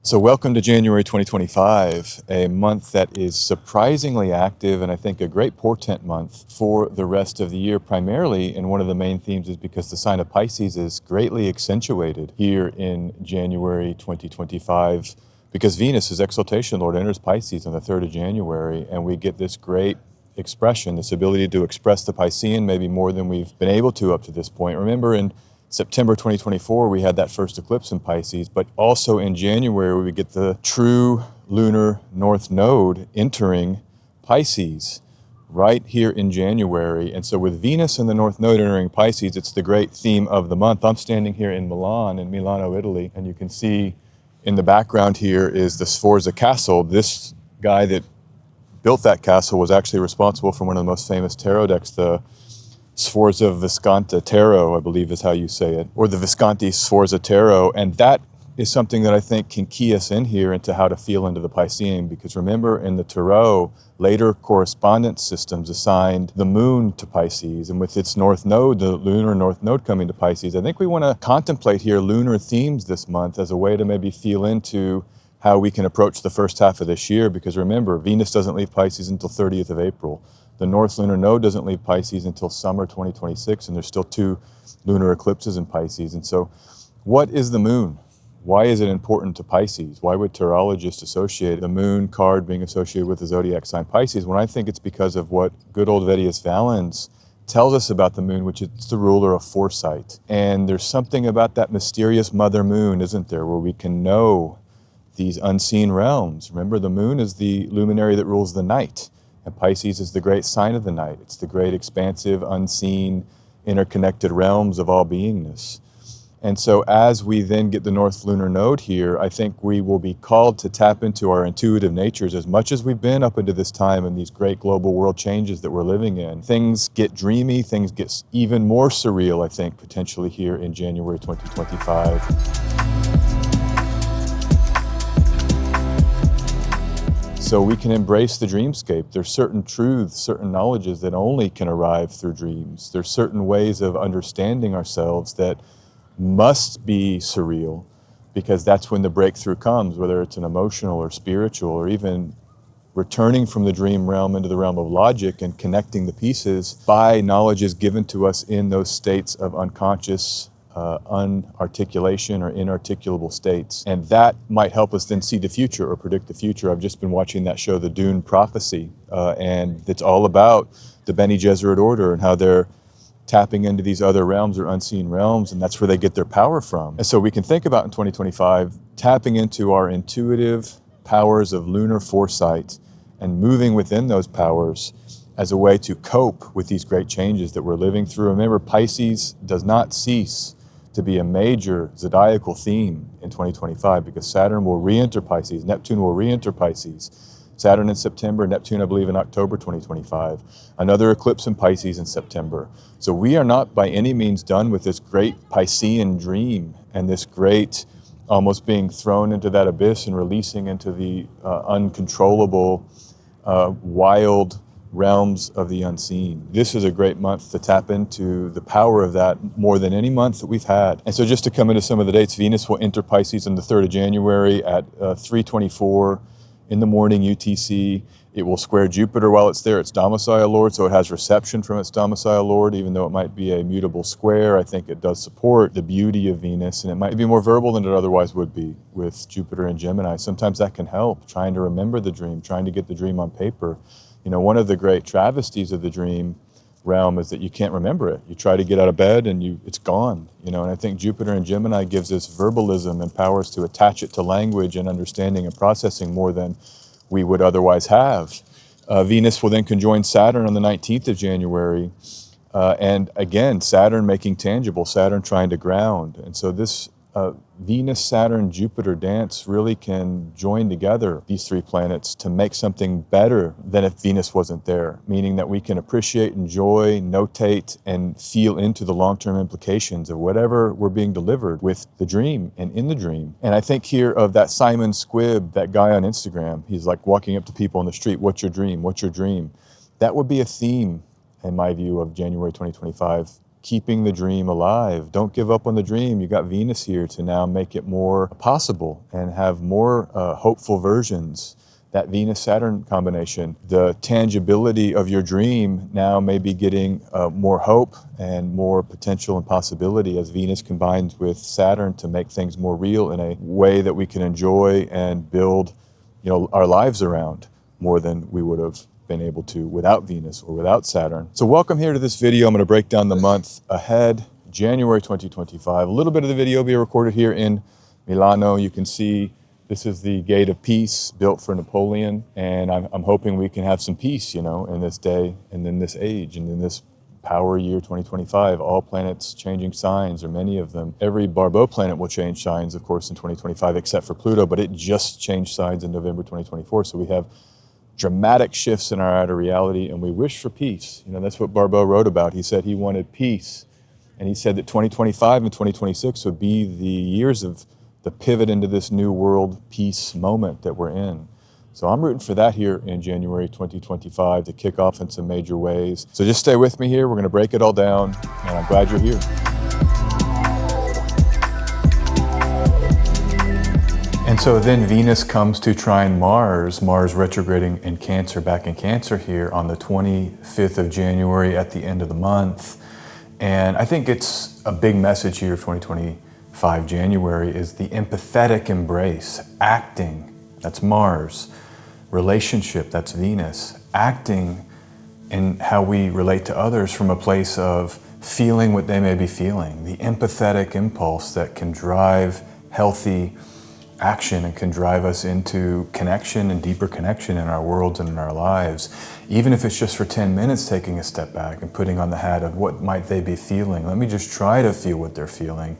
So welcome to January 2025, a month that is surprisingly active and I think a great portent month for the rest of the year primarily. And one of the main themes is because the sign of Pisces is greatly accentuated here in January 2025 because Venus, his exaltation Lord, enters Pisces on the 3rd of January, and we get this great expression, this ability to express the Piscean maybe more than we've been able to up to this point. Remember, in September 2024, we had that first eclipse in Pisces, but also in January, we get the true lunar north node entering Pisces right here in January. And so with Venus and the north node entering Pisces, it's the great theme of the month. I'm standing here in Milano, Italy, and you can see in the background here is the Sforza Castle. This guy that built that castle was actually responsible for one of the most famous tarot decks, the Sforza Visconti Tarot, I believe is how you say it, or the Visconti Sforza Tarot. And that is something that I think can key us in here into how to feel into the Piscean, because remember in the Tarot, later correspondence systems assigned the moon to Pisces, and with its north node, the lunar north node coming to Pisces, I think we want to contemplate here lunar themes this month as a way to maybe feel into how we can approach the first half of this year, because remember, Venus doesn't leave Pisces until 30th of April. The North Lunar Node doesn't leave Pisces until summer 2026, and there's still 2 lunar eclipses in Pisces. And so what is the moon? Why is it important to Pisces? Why would tarologists associate the moon card being associated with the zodiac sign Pisces? When I think it's because of what good old Vettius Valens tells us about the moon, which is the ruler of foresight. And there's something about that mysterious mother moon, isn't there, where we can know these unseen realms. Remember, the moon is the luminary that rules the night. And Pisces is the great sign of the night. It's the great expansive, unseen, interconnected realms of all beingness. And so as we then get the North Lunar Node here, I think we will be called to tap into our intuitive natures as much as we've been up into this time in these great global world changes that we're living in. Things get dreamy, things get even more surreal, I think, potentially here in January 2025. So we can embrace the dreamscape. There's certain truths, certain knowledges that only can arrive through dreams. There's certain ways of understanding ourselves that must be surreal, because that's when the breakthrough comes, whether it's an emotional or spiritual, or even returning from the dream realm into the realm of logic and connecting the pieces by knowledges given to us in those states of unconscious unarticulation or inarticulable states. And that might help us then see the future or predict the future. I've just been watching that show, The Dune Prophecy, and it's all about the Bene Gesserit order and how they're tapping into these other realms or unseen realms, and that's where they get their power from. And so we can think about in 2025, tapping into our intuitive powers of lunar foresight and moving within those powers as a way to cope with these great changes that we're living through. Remember, Pisces does not cease to be a major zodiacal theme in 2025 because Saturn will re-enter Pisces, Neptune will re-enter Pisces. Saturn in September, Neptune, I believe, in October 2025. Another eclipse in Pisces in September. So we are not by any means done with this great Piscean dream and this great almost being thrown into that abyss and releasing into the uncontrollable, wild realms of the unseen. This is a great month to tap into the power of that more than any month that we've had. And so just to come into some of the dates, Venus will enter Pisces on the 3rd of January at 3:24 in the morning UTC. It will square Jupiter while it's there, its domicile lord, so it has reception from its domicile lord, even though it might be a mutable square. I think it does support the beauty of Venus, and it might be more verbal than it otherwise would be with Jupiter and Gemini. Sometimes that can help, trying to remember the dream, trying to get the dream on paper. You know, one of the great travesties of the dream realm is that you can't remember it. You try to get out of bed and it's gone, you know, and I think Jupiter and Gemini gives us verbalism and powers to attach it to language and understanding and processing more than we would otherwise have. Venus will then conjoin Saturn on the 19th of January. And again, Saturn making tangible, Saturn trying to ground. And so this Venus, Saturn, Jupiter dance really can join together these 3 planets to make something better than if Venus wasn't there, meaning that we can appreciate, enjoy, notate, and feel into the long-term implications of whatever we're being delivered with the dream and in the dream. And I think here of that Simon Squibb, that guy on Instagram, he's like walking up to people on the street, what's your dream? What's your dream? That would be a theme, in my view, of January 2025. keeping the dream alive. Don't give up on the dream. You got Venus here to now make it more possible and have more hopeful versions. That Venus-Saturn combination, the tangibility of your dream now may be getting more hope and more potential and possibility as Venus combines with Saturn to make things more real in a way that we can enjoy and build, our lives around more than we would have been able to without Venus or without Saturn. So welcome here to this video. I'm going to break down the month ahead, January 2025. A little bit of the video will be recorded here in Milano. You can see this is the Gate of Peace built for Napoleon, and I'm hoping we can have some peace, in this day and in this age and in this power year 2025. All planets changing signs, or many of them. Every Barbeau planet will change signs, of course, in 2025, except for Pluto, but it just changed signs in November 2024. So we have dramatic shifts in our outer reality, and we wish for peace. That's what Barbeau wrote about. He said he wanted peace, and he said that 2025 and 2026 would be the years of the pivot into this new world peace moment that we're in. So I'm rooting for that here in January 2025 to kick off in some major ways. So just stay with me here. We're going to break it all down, and I'm glad you're here. And so then Venus comes to trine Mars retrograding in Cancer, back in Cancer here on the 25th of January at the end of the month. And I think it's a big message here of 2025 January is the empathetic embrace, acting, that's Mars, relationship, that's Venus, acting in how we relate to others from a place of feeling what they may be feeling, the empathetic impulse that can drive healthy action and can drive us into connection and deeper connection in our worlds and in our lives. Even if it's just for 10 minutes, taking a step back and putting on the hat of what might they be feeling. Let me just try to feel what they're feeling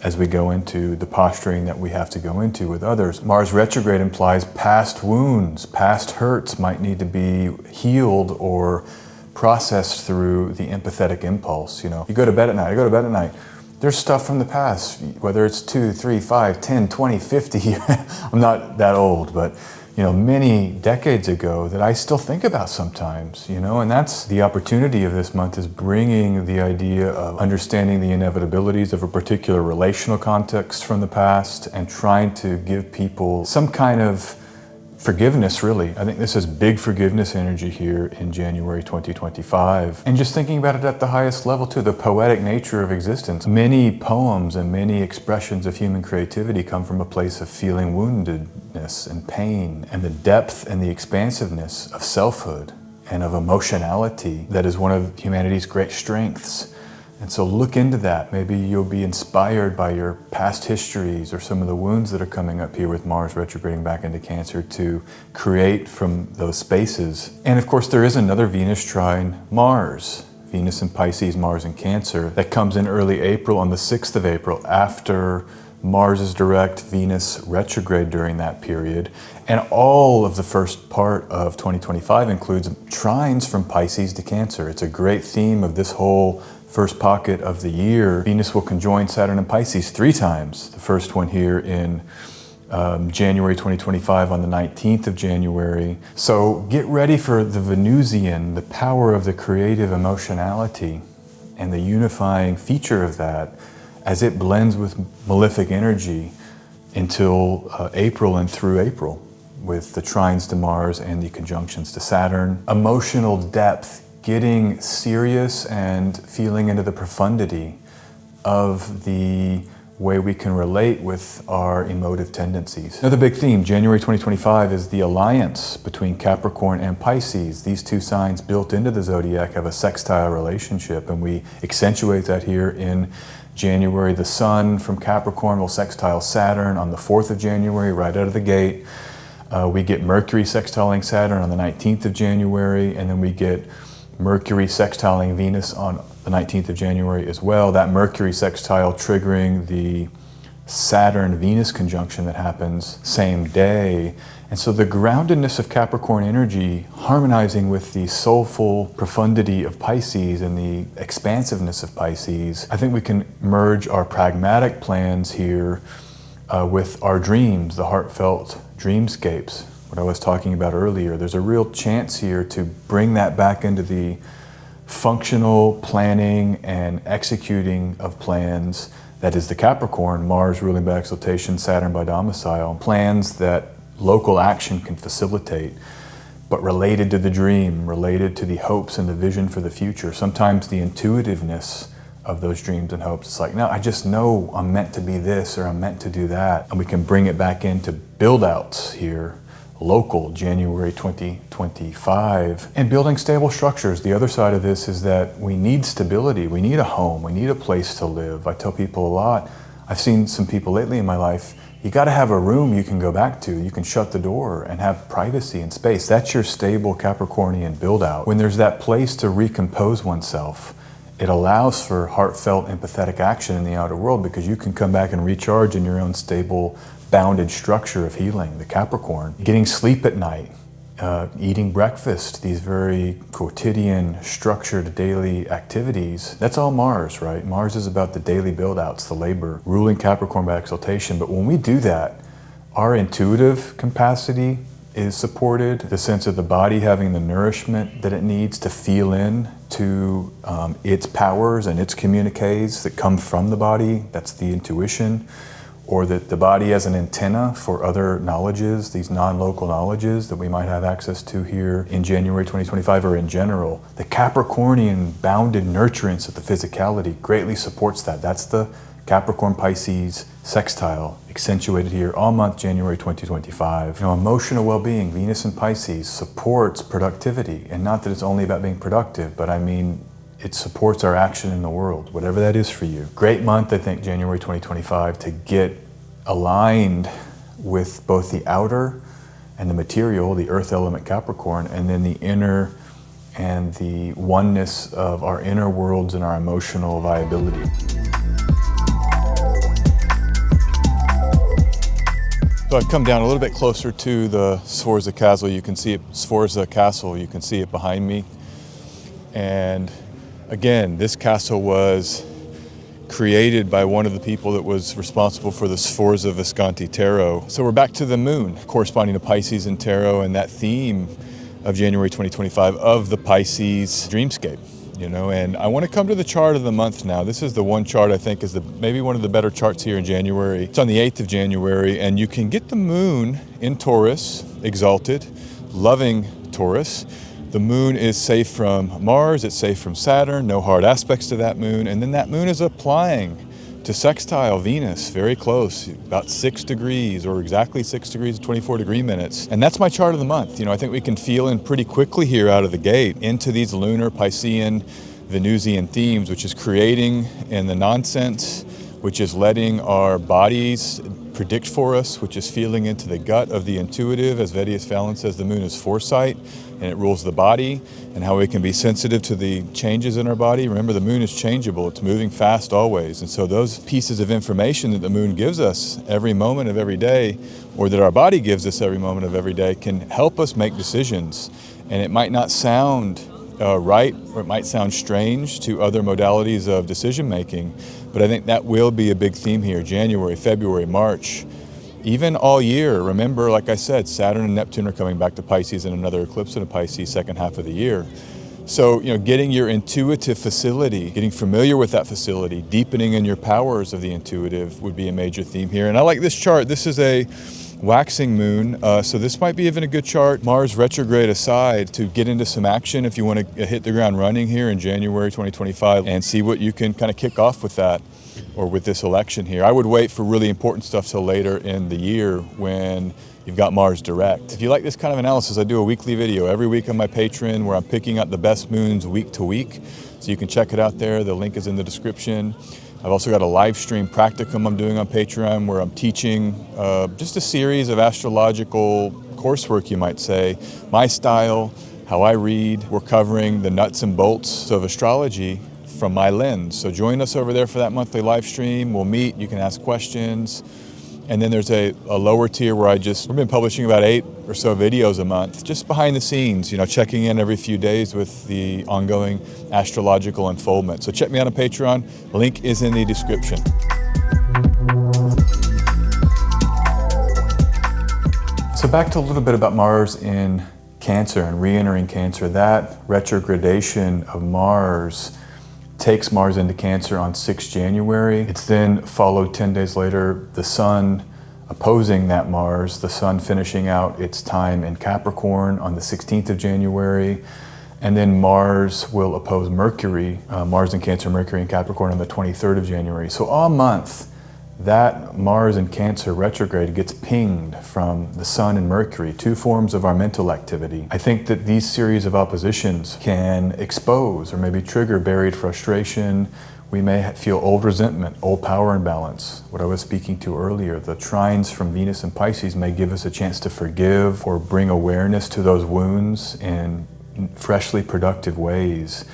as we go into the posturing that we have to go into with others. Mars retrograde implies past wounds, past hurts might need to be healed or processed through the empathetic impulse. You go to bed at night, I go to bed at night. There's stuff from the past, whether it's 2, 3, 5, 10, 20, 50. I'm not that old, but many decades ago that I still think about sometimes, and that's the opportunity of this month, is bringing the idea of understanding the inevitabilities of a particular relational context from the past and trying to give people some kind of forgiveness, really. I think this is big forgiveness energy here in January 2025. And just thinking about it at the highest level too, the poetic nature of existence. Many poems and many expressions of human creativity come from a place of feeling woundedness and pain, and the depth and the expansiveness of selfhood and of emotionality that is one of humanity's great strengths. And so look into that. Maybe you'll be inspired by your past histories or some of the wounds that are coming up here with Mars retrograding back into Cancer to create from those spaces. And of course, there is another Venus trine Mars. Venus in Pisces, Mars in Cancer, that comes in early April, on the 6th of April, after Mars is direct, Venus retrograde during that period. And all of the first part of 2025 includes trines from Pisces to Cancer. It's a great theme of this whole first pocket of the year. Venus will conjoin Saturn and Pisces 3 times. The first one here in January 2025 on the 19th of January. So get ready for the Venusian, the power of the creative emotionality and the unifying feature of that as it blends with malefic energy until April and through April, with the trines to Mars and the conjunctions to Saturn. Emotional depth, getting serious and feeling into the profundity of the way we can relate with our emotive tendencies. Another big theme, January 2025, is the alliance between Capricorn and Pisces. These two signs built into the zodiac have a sextile relationship, and we accentuate that here in January. The Sun from Capricorn will sextile Saturn on the 4th of January, right out of the gate. We get Mercury sextiling Saturn on the 19th of January, and then we get Mercury sextiling Venus on the 19th of January as well. That Mercury sextile triggering the Saturn-Venus conjunction that happens same day. And so the groundedness of Capricorn energy harmonizing with the soulful profundity of Pisces and the expansiveness of Pisces, I think we can merge our pragmatic plans here with our dreams, the heartfelt dreamscapes, what I was talking about earlier. There's a real chance here to bring that back into the functional planning and executing of plans. That is the Capricorn, Mars ruling by exaltation, Saturn by domicile. Plans that local action can facilitate, but related to the dream, related to the hopes and the vision for the future. Sometimes the intuitiveness of those dreams and hopes, it's like, no, I just know I'm meant to be this or I'm meant to do that. And we can bring it back into build outs here, local, January 2025, and building stable structures. The other side of this is that we need stability. We need a home. We need a place to live. I tell people a lot, I've seen some people lately in my life, you got to have a room you can go back to. You can shut the door and have privacy and space. That's your stable Capricornian build out. When there's that place to recompose oneself, it allows for heartfelt, empathetic action in the outer world, because you can come back and recharge in your own stable, bounded structure of healing, the Capricorn. Getting sleep at night, eating breakfast, these very quotidian, structured daily activities, that's all Mars, right? Mars is about the daily build-outs, the labor, ruling Capricorn by exaltation. But when we do that, our intuitive capacity is supported, the sense of the body having the nourishment that it needs to feel in to its powers and its communiques that come from the body, that's the intuition. Or that the body has an antenna for other knowledges, these non-local knowledges that we might have access to here in January 2025 or in general. The Capricornian bounded nurturance of the physicality greatly supports that. That's the Capricorn-Pisces sextile, accentuated here all month, January 2025. Emotional well-being, Venus in Pisces, supports productivity. And not that it's only about being productive, but I mean, it supports our action in the world, whatever that is for you. Great month, I think, January 2025, to get aligned with both the outer and the material, the earth element Capricorn, and then the inner and the oneness of our inner worlds and our emotional viability. So I've come down a little bit closer to the Sforza Castle. You can see it, Sforza Castle, you can see it behind me. And again, this castle was created by one of the people that was responsible for the Sforza Visconti Tarot. So we're back to the moon, corresponding to Pisces and Tarot, and that theme of January 2025 of the Pisces dreamscape. And I want to come to the chart of the month now. This is the one chart I think is maybe one of the better charts here in January. It's on the 8th of January, and you can get the moon in Taurus, exalted, loving Taurus. The moon is safe from Mars, it's safe from Saturn, no hard aspects to that moon. And then that moon is applying to sextile Venus, very close, about 6 degrees or exactly 6 degrees, 24 degree minutes. And that's my chart of the month. I think we can feel in pretty quickly here out of the gate into these lunar, Piscean, Venusian themes, which is creating in the nonsense, which is letting our bodies predict for us, which is feeling into the gut of the intuitive. As Vedius Fallon says, the moon is foresight and it rules the body, and how we can be sensitive to the changes in our body. Remember, the moon is changeable. It's moving fast always. And so those pieces of information that the moon gives us every moment of every day, or that our body gives us every moment of every day, can help us make decisions. And it might not sound right, or it might sound strange to other modalities of decision making, but I think that will be a big theme here, January, February, March, even all year. Remember, like I said, Saturn and Neptune are coming back to Pisces in another eclipse in a Pisces second half of the year. So, getting your intuitive facility, getting familiar with that facility, deepening in your powers of the intuitive would be a major theme here. And I like this chart. This is a waxing moon, so this might be even a good chart, Mars retrograde aside, to get into some action if you want to hit the ground running here in January 2025 and see what you can kind of kick off with that, or with this election here. I would wait for really important stuff till later in the year when you've got Mars direct. If you like this kind of analysis, I do a weekly video every week on my Patreon where I'm picking out the best moons week to week. So you can check it out there. The link is in the description. I've also got a live stream practicum I'm doing on Patreon where I'm teaching just a series of astrological coursework, you might say, my style, how I read. We're covering the nuts and bolts of astrology from my lens. So join us over there for that monthly live stream. We'll meet, you can ask questions. And then there's a lower tier where we've been publishing about 8 or so videos a month, just behind the scenes, checking in every few days with the ongoing astrological unfoldment. So check me out on Patreon. Link is in the description. So back to a little bit about Mars in Cancer and re-entering Cancer, that retrogradation of Mars takes Mars into Cancer on 6 January. It's then followed 10 days later, the Sun opposing that Mars, the Sun finishing out its time in Capricorn on the 16th of January. And then Mars will oppose Mercury, Mars in Cancer, Mercury in Capricorn on the 23rd of January. So all month, that Mars in Cancer retrograde gets pinged from the Sun and Mercury, two forms of our mental activity. I think that these series of oppositions can expose or maybe trigger buried frustration. We may feel old resentment, old power imbalance, what I was speaking to earlier. The trines from Venus and Pisces may give us a chance to forgive or bring awareness to those wounds in freshly productive ways.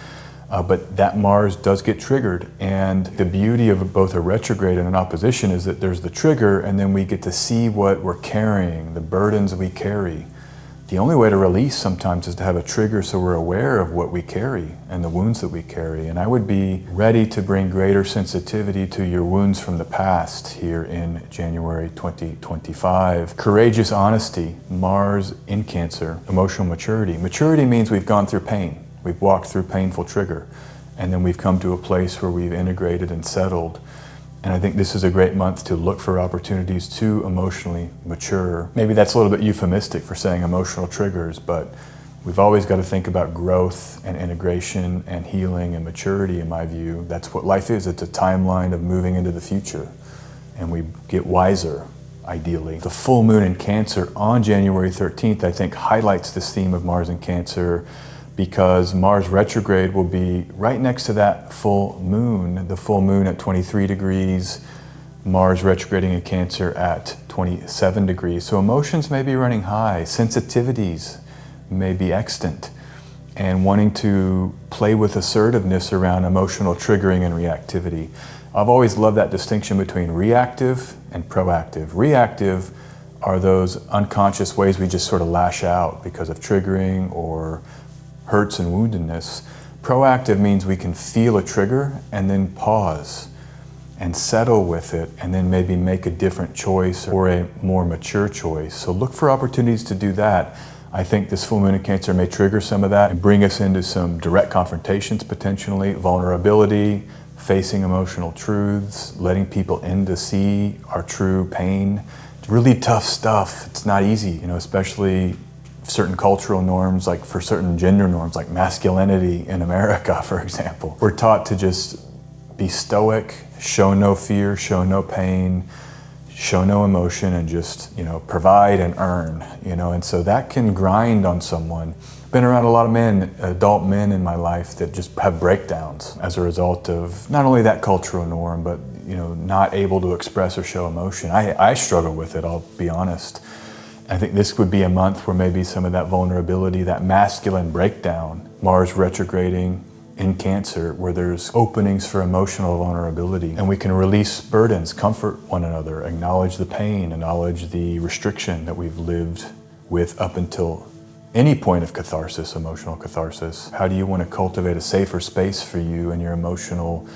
But that Mars does get triggered, and the beauty of both a retrograde and an opposition is that there's the trigger, and then we get to see what we're carrying, the burdens we carry. The only way to release sometimes is to have a trigger so we're aware of what we carry and the wounds that we carry. And I would be ready to bring greater sensitivity to your wounds from the past here in January 2025. Courageous honesty, Mars in Cancer, emotional maturity. Maturity means we've gone through pain. We've walked through painful trigger, and then we've come to a place where we've integrated and settled. And I think this is a great month to look for opportunities to emotionally mature. Maybe that's a little bit euphemistic for saying emotional triggers, but we've always got to think about growth and integration and healing and maturity, in my view. That's what life is. It's a timeline of moving into the future, and we get wiser, ideally. The full moon in Cancer on January 13th, I think, highlights this theme of Mars in Cancer, because Mars retrograde will be right next to that full moon, the full moon at 23 degrees, Mars retrograding in Cancer at 27 degrees. So emotions may be running high, sensitivities may be extant, and wanting to play with assertiveness around emotional triggering and reactivity. I've always loved that distinction between reactive and proactive. Reactive are those unconscious ways we just sort of lash out because of triggering or hurts and woundedness. Proactive means we can feel a trigger and then pause and settle with it, and then maybe make a different choice or a more mature choice. So look for opportunities to do that. I think this full moon in Cancer may trigger some of that and bring us into some direct confrontations potentially, vulnerability, facing emotional truths, letting people in to see our true pain. It's really tough stuff. It's not easy, especially certain cultural norms, like for certain gender norms, like masculinity in America, for example. We're taught to just be stoic, show no fear, show no pain, show no emotion, and just, provide and earn, and so that can grind on someone. Been around a lot of men, adult men in my life that just have breakdowns as a result of not only that cultural norm, but, not able to express or show emotion. I struggle with it, I'll be honest. I think this would be a month where maybe some of that vulnerability, that masculine breakdown, Mars retrograding in Cancer, where there's openings for emotional vulnerability, and we can release burdens, comfort one another, acknowledge the pain, acknowledge the restriction that we've lived with up until any point of catharsis, emotional catharsis. How do you want to cultivate a safer space for you and your emotional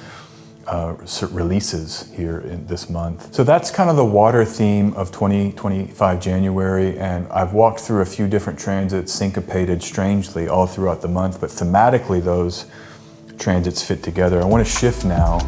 releases here in this month? So that's kind of the water theme of 2025 January, and I've walked through a few different transits syncopated strangely all throughout the month, but thematically those transits fit together. I want to shift now.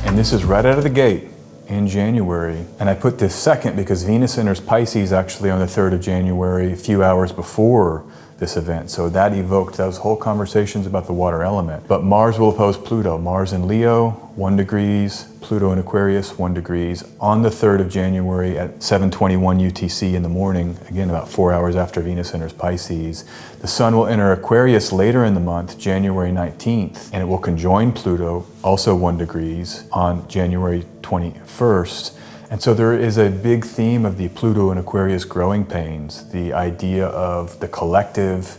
And this is right out of the gate in January, and I put this second because Venus enters Pisces actually on the 3rd of January, a few hours before this event. So that evoked those whole conversations about the water element. But Mars will oppose Pluto. Mars in Leo, 1 degrees, Pluto in Aquarius, 1 degrees, on the 3rd of January at 7:21 UTC in the morning, again about 4 hours after Venus enters Pisces. The Sun will enter Aquarius later in the month, January 19th, and it will conjoin Pluto, also 1 degrees, on January 21st. And so there is a big theme of the Pluto and Aquarius growing pains, the idea of the collective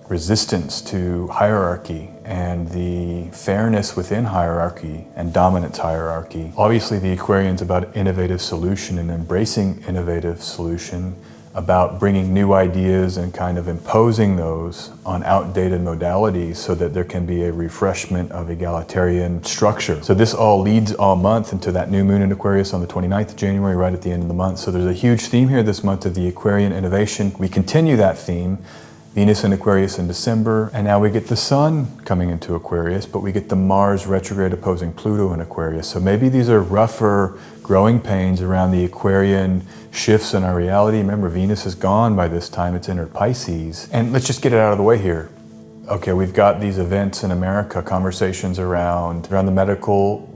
resistance to hierarchy and the fairness within hierarchy and dominance hierarchy. Obviously the Aquarian's about innovative solution and embracing innovative solution. about bringing new ideas and kind of imposing those on outdated modalities so that there can be a refreshment of egalitarian structure. So this all leads all month into that new moon in Aquarius on the 29th of January, right at the end of the month. So there's a huge theme here this month of the Aquarian innovation. We continue that theme. Venus in Aquarius in December, and now we get the Sun coming into Aquarius, but we get the Mars retrograde opposing Pluto in Aquarius. So maybe these are rougher growing pains around the Aquarian shifts in our reality. Remember, Venus is gone by this time, it's entered Pisces. And let's just get it out of the way here. Okay, we've got these events in America, conversations around the medical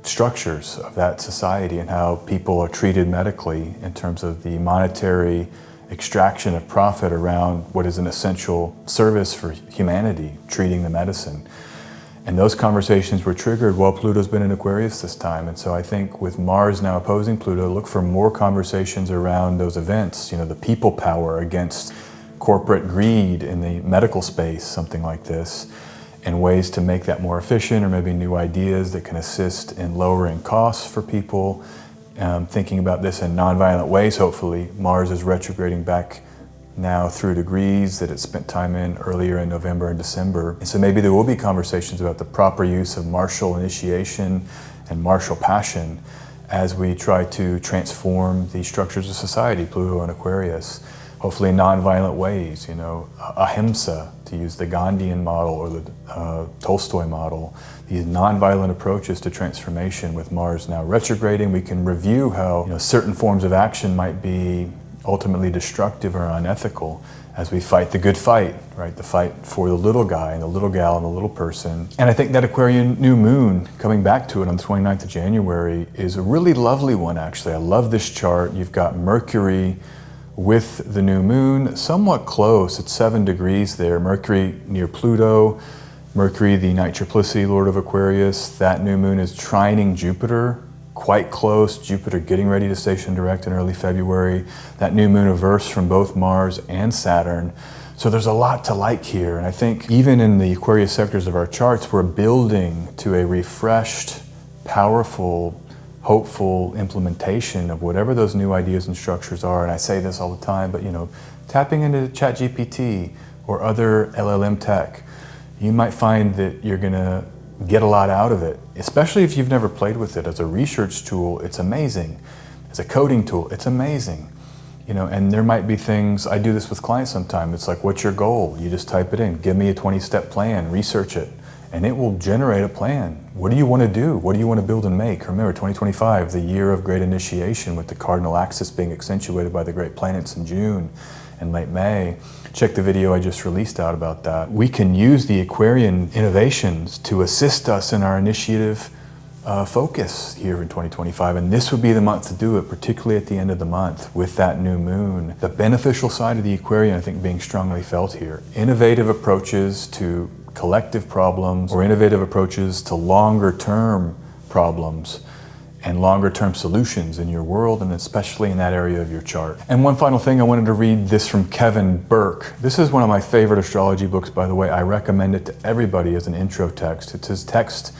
structures of that society and how people are treated medically in terms of the monetary extraction of profit around what is an essential service for humanity, treating the medicine. And those conversations were triggered while Pluto's been in Aquarius this time. And so I think with Mars now opposing Pluto, look for more conversations around those events, you know, the people power against corporate greed in the medical space, something like this, and ways to make that more efficient, or maybe new ideas that can assist in lowering costs for people. Thinking about this in nonviolent ways, hopefully. Mars is retrograding back now through degrees that it spent time in earlier in November and December. And so maybe there will be conversations about the proper use of martial initiation and martial passion as we try to transform the structures of society, Pluto and Aquarius. Hopefully in nonviolent ways, you know, ahimsa, to use the Gandhian model or the Tolstoy model. These nonviolent approaches to transformation. With Mars now retrograding, we can review how, you know, certain forms of action might be ultimately destructive or unethical as we fight the good fight, right? The fight for the little guy and the little gal and the little person. And I think that Aquarian New Moon, coming back to it on the 29th of January, is a really lovely one, actually. I love this chart. You've got Mercury with the new moon, somewhat close, it's 7 degrees there. Mercury near Pluto, Mercury, the nitriplicity lord of Aquarius. That new moon is trining Jupiter, quite close. Jupiter getting ready to station direct in early February. That new moon averse from both Mars and Saturn. So there's a lot to like here. And I think even in the Aquarius sectors of our charts, we're building to a refreshed, powerful, hopeful implementation of whatever those new ideas and structures are. And I say this all the time, but you know, tapping into ChatGPT or other LLM tech, you might find that you're gonna get a lot out of it, especially if you've never played with it. As a research tool, it's amazing. As a coding tool, it's amazing. You know, and there might be things, I do this with clients sometimes. It's like, what's your goal? You just type it in, give me a 20-step plan, research it, and it will generate a plan. What do you want to do? What do you want to build and make? Remember, 2025, the year of great initiation, with the cardinal axis being accentuated by the great planets in June and late May. Check the video I just released out about that. We can use the Aquarian innovations to assist us in our initiative focus here in 2025, and this would be the month to do it, particularly at the end of the month with that new moon. The beneficial side of the Aquarian, I think, being strongly felt here. Innovative approaches to collective problems, or innovative approaches to longer term problems and longer term solutions in your world, and especially in that area of your chart. And one final thing, I wanted to read this from Kevin Burke. This is one of my favorite astrology books, by the way. I recommend it to everybody as an intro text. It's his text,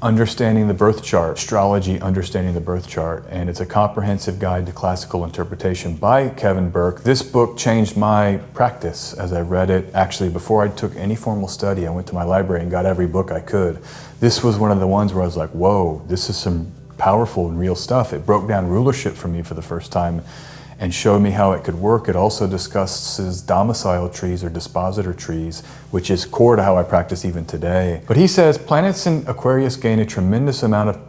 Understanding the Birth Chart, Astrology, Understanding the Birth Chart, and it's a comprehensive guide to classical interpretation by Kevin Burke. This book changed my practice as I read it. Actually, before I took any formal study, I went to my library and got every book I could. This was one of the ones where I was like, whoa, this is some powerful and real stuff. It broke down rulership for me for the first time and showed me how it could work. It also discusses domicile trees or dispositor trees, which is core to how I practice even today. But he says planets in Aquarius gain a tremendous amount of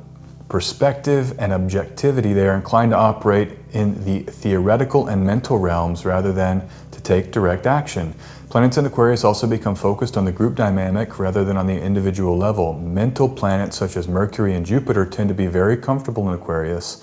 perspective and objectivity. They are inclined to operate in the theoretical and mental realms rather than to take direct action. Planets in Aquarius also become focused on the group dynamic rather than on the individual level. Mental planets such as Mercury and Jupiter tend to be very comfortable in Aquarius,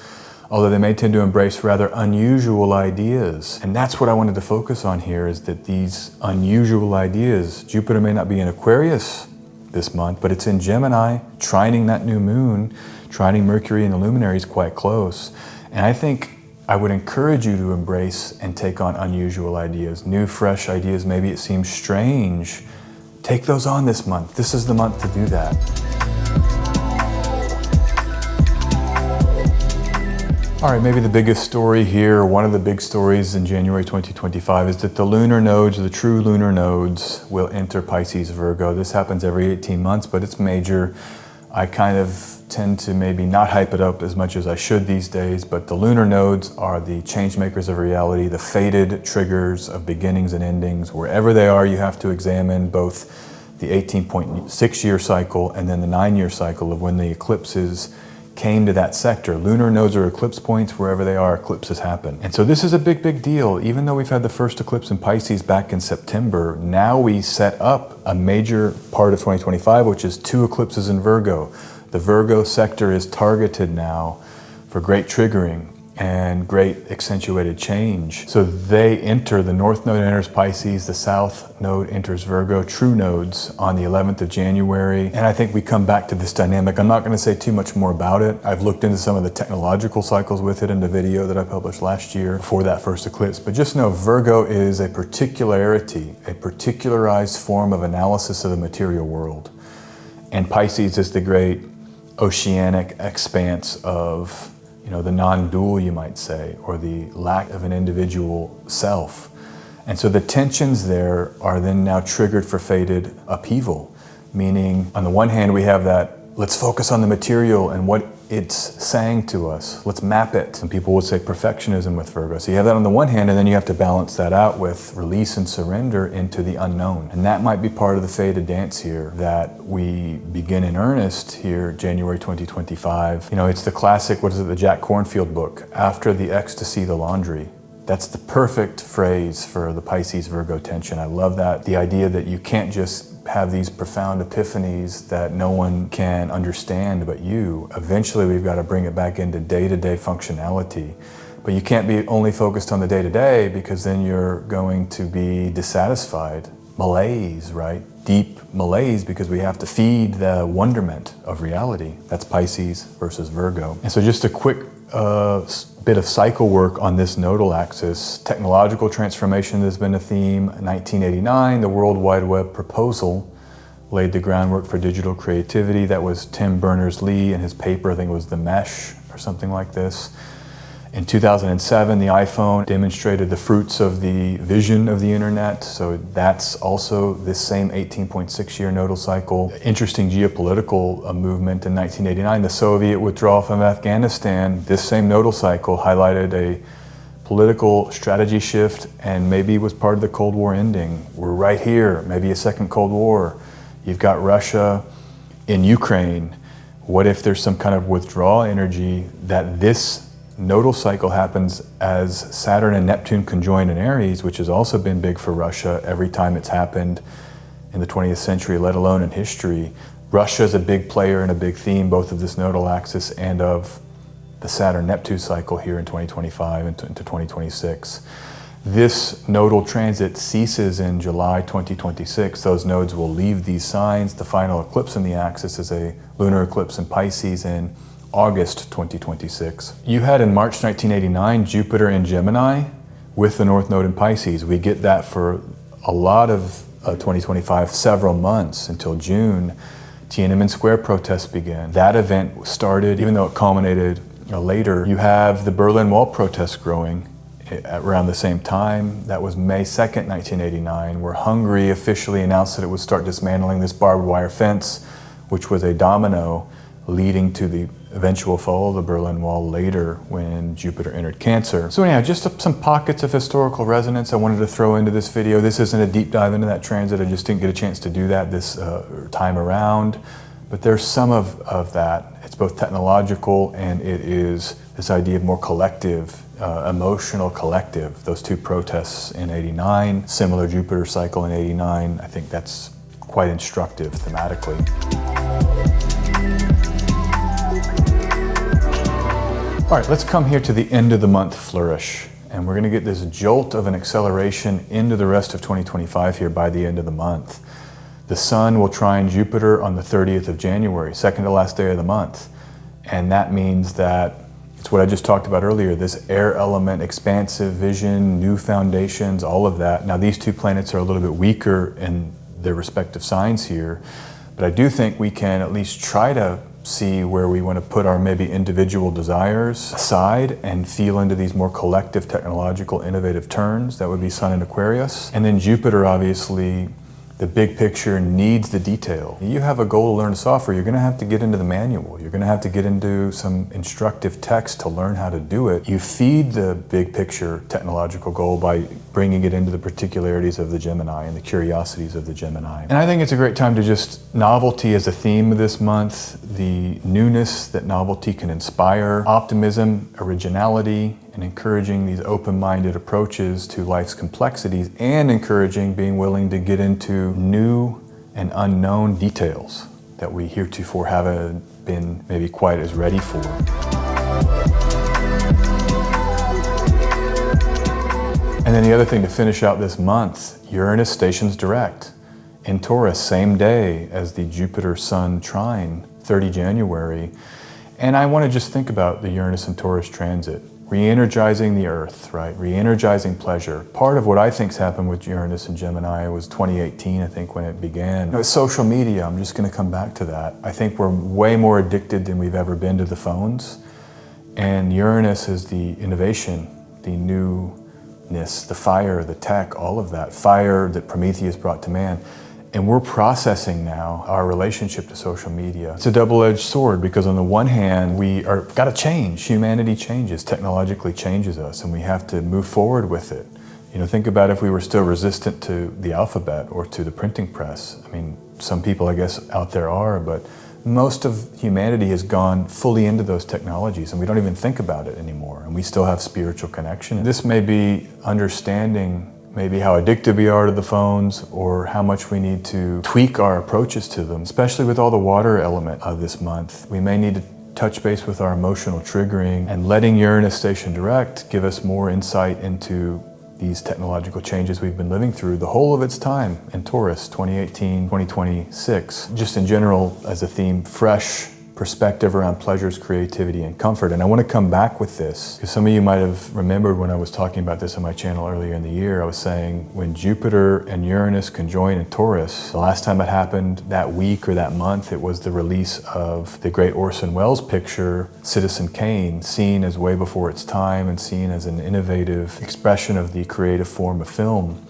although they may tend to embrace rather unusual ideas. And that's what I wanted to focus on here, is that these unusual ideas, Jupiter may not be in Aquarius this month, but it's in Gemini, trining that new moon, trining Mercury and the luminaries quite close. And I think I would encourage you to embrace and take on unusual ideas, new, fresh ideas. Maybe it seems strange. Take those on this month. This is the month to do that. All right, maybe the biggest story here, one of the big stories in January 2025 is that the lunar nodes, the true lunar nodes, will enter Pisces-Virgo. This happens every 18 months, but it's major. I kind of tend to maybe not hype it up as much as I should these days, but the lunar nodes are the change makers of reality, the fated triggers of beginnings and endings. Wherever they are, you have to examine both the 18.6 year cycle and then the 9-year cycle of when the eclipses came to that sector. Lunar nodes are eclipse points. Wherever they are, eclipses happen. And so this is a big, big deal. Even though we've had the first eclipse in Pisces back in September, now we set up a major part of 2025, which is 2 eclipses in Virgo. The Virgo sector is targeted now for great triggering and great accentuated change. So they enter, the North Node enters Pisces, the South Node enters Virgo, true nodes on the 11th of January. And I think we come back to this dynamic. I'm not gonna say too much more about it. I've looked into some of the technological cycles with it in the video that I published last year before that first eclipse. But just know Virgo is a particularity, a particularized form of analysis of the material world. And Pisces is the great oceanic expanse of the non-dual, you might say, or the lack of an individual self. And so the tensions there are then now triggered for fated upheaval, meaning on the one hand we have that, let's focus on the material and what it's saying to us. Let's map it. Some people would say perfectionism with Virgo. So you have that on the one hand, and then you have to balance that out with release and surrender into the unknown. And that might be part of the fated dance here that we begin in earnest here, January 2025. It's the classic, the Jack Kornfield book, after the ecstasy, the laundry. That's the perfect phrase for the Pisces-Virgo tension. I love that. The idea that you can't just have these profound epiphanies that no one can understand but you. Eventually we've got to bring it back into day-to-day functionality. But you can't be only focused on the day-to-day because then you're going to be dissatisfied. Malaise, right? Deep malaise, because we have to feed the wonderment of reality. That's Pisces versus Virgo. And so just a quick bit of cycle work on this nodal axis. Technological transformation has been a theme. 1989, the World Wide Web proposal laid the groundwork for digital creativity. That was Tim Berners-Lee and his paper, I think it was The Mesh or something like this. In 2007, the iPhone demonstrated the fruits of the vision of the internet. So that's also this same 18.6 year nodal cycle. Interesting geopolitical movement in 1989. The Soviet withdrawal from Afghanistan, this same nodal cycle highlighted a political strategy shift and maybe was part of the Cold War ending. We're right here, maybe a second Cold War. You've got Russia in Ukraine. What if there's some kind of withdrawal energy that this nodal cycle happens as Saturn and Neptune conjoin in Aries, which has also been big for Russia every time it's happened in the 20th century, let alone in history. Russia is a big player and a big theme, both of this nodal axis and of the Saturn-Neptune cycle here in 2025 into 2026. This nodal transit ceases in July 2026. Those nodes will leave these signs. The final eclipse in the axis is a lunar eclipse in Pisces in August 2026. You had in March 1989 Jupiter in Gemini with the North Node in Pisces. We get that for a lot of 2025, several months until June. Tiananmen Square protests began. That event started, even though it culminated later. You have the Berlin Wall protests growing around the same time. That was May 2nd, 1989, where Hungary officially announced that it would start dismantling this barbed wire fence, which was a domino leading to the eventual fall of the Berlin Wall later when Jupiter entered Cancer. So anyhow, just some pockets of historical resonance I wanted to throw into this video. This isn't a deep dive into that transit. I just didn't get a chance to do that this time around. But there's some of that. It's both technological and it is this idea of more collective, emotional collective. Those two protests in '89, similar Jupiter cycle in '89. I think that's quite instructive thematically. All right, let's come here to the end of the month, Flourish. And we're gonna get this jolt of an acceleration into the rest of 2025 here by the end of the month. The Sun will trine Jupiter on the 30th of January, second to last day of the month. And that means that it's what I just talked about earlier, this air element, expansive vision, new foundations, all of that. Now these two planets are a little bit weaker in their respective signs here, but I do think we can at least try to see where we want to put our maybe individual desires aside and feel into these more collective, technological, innovative turns. That would be Sun in Aquarius. And then Jupiter, obviously, the big picture needs the detail. You have a goal to learn software, you're gonna have to get into the manual. You're gonna have to get into some instructive text to learn how to do it. You feed the big picture technological goal by bringing it into the particularities of the Gemini and the curiosities of the Gemini. And I think it's a great time to just, novelty as a theme of this month, the newness that novelty can inspire, optimism, originality, and encouraging these open-minded approaches to life's complexities, and encouraging being willing to get into new and unknown details that we heretofore haven't been maybe quite as ready for. And then the other thing to finish out this month, Uranus stations direct in Taurus, same day as the Jupiter-Sun trine, 30 January. And I want to just think about the Uranus and Taurus transit. Re-energizing the earth, right? Re-energizing pleasure. Part of what I think's happened with Uranus and Gemini was 2018, I think, when it began. You know, social media, I'm just gonna come back to that. I think we're way more addicted than we've ever been to the phones. And Uranus is the innovation, the newness, the fire, the tech, all of that. Fire that Prometheus brought to man. And we're processing now our relationship to social media. It's a double-edged sword because on the one hand, we are gotta change. Humanity changes, technologically changes us, and we have to move forward with it. You know, think about if we were still resistant to the alphabet or to the printing press. I mean, some people I guess out there are, but most of humanity has gone fully into those technologies and we don't even think about it anymore, and we still have spiritual connection. This may be understanding maybe how addicted we are to the phones, or how much we need to tweak our approaches to them, especially with all the water element of this month. We may need to touch base with our emotional triggering, and letting Uranus station direct give us more insight into these technological changes we've been living through the whole of its time in Taurus, 2018, 2026. Just in general, as a theme, fresh perspective around pleasures, creativity, and comfort. And I want to come back with this, because some of you might have remembered when I was talking about this on my channel earlier in the year, I was saying when Jupiter and Uranus conjoin in Taurus, the last time it happened that week or that month, it was the release of the great Orson Welles picture, Citizen Kane, seen as way before its time and seen as an innovative expression of the creative form of film.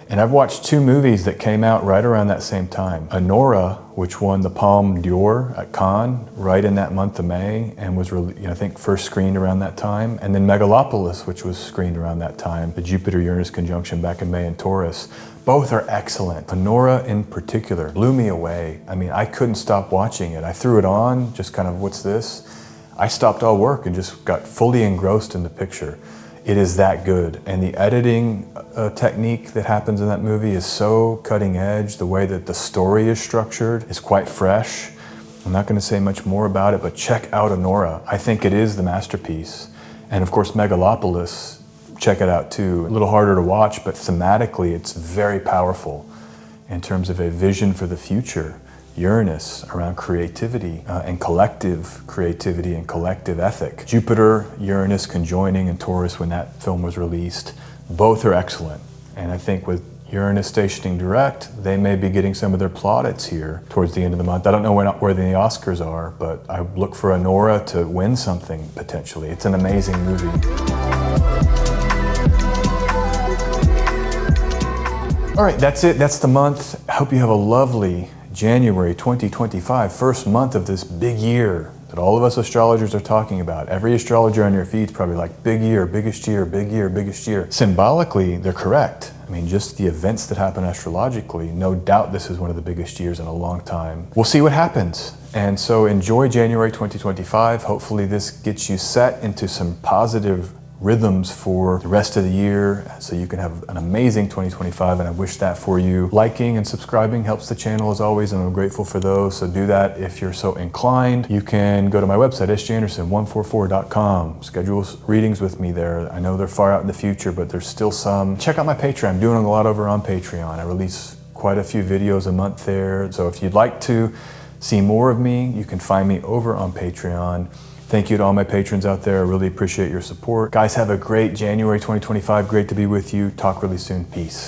And I've watched two movies that came out right around that same time. Honora, which won the Palme d'Or at Cannes right in that month of May and was, I think, first screened around that time. And then Megalopolis, which was screened around that time, the Jupiter-Uranus conjunction back in May in Taurus. Both are excellent. Honora in particular blew me away. I mean, I couldn't stop watching it. I threw it on, just kind of, what's this? I stopped all work and just got fully engrossed in the picture. It is that good. And the editing technique that happens in that movie is so cutting edge. The way that the story is structured is quite fresh. I'm not going to say much more about it, but check out Honora. I think it is the masterpiece. And of course, Megalopolis, check it out too. A little harder to watch, but thematically it's very powerful in terms of a vision for the future. Uranus around creativity and collective creativity and collective ethic. Jupiter, Uranus conjoining in Taurus when that film was released. Both are excellent. And I think with Uranus stationing direct, they may be getting some of their plaudits here towards the end of the month. I don't know where the Oscars are, but I look for Honora to win something potentially. It's an amazing movie. All right, that's it. That's the month. I hope you have a lovely January 2025, first month of this big year that all of us astrologers are talking about. Every astrologer on your feed is probably like, big year, biggest year, big year, biggest year. Symbolically, they're correct. I mean, just the events that happen astrologically, no doubt this is one of the biggest years in a long time. We'll see what happens. And so enjoy January 2025. Hopefully this gets you set into some positive rhythms for the rest of the year so you can have an amazing 2025, and I wish that for you. Liking and subscribing helps the channel as always, and I'm grateful for those, so do that if you're so inclined. You can go to my website, sjanderson144.com, schedule readings with me there. I know they're far out in the future, but there's still some. Check out my Patreon. I'm doing a lot over on Patreon. I release quite a few videos a month there, so if you'd like to see more of me, you can find me over on Patreon. Thank you to all my patrons out there. I really appreciate your support. Guys, have a great January 2025. Great to be with you. Talk really soon. Peace.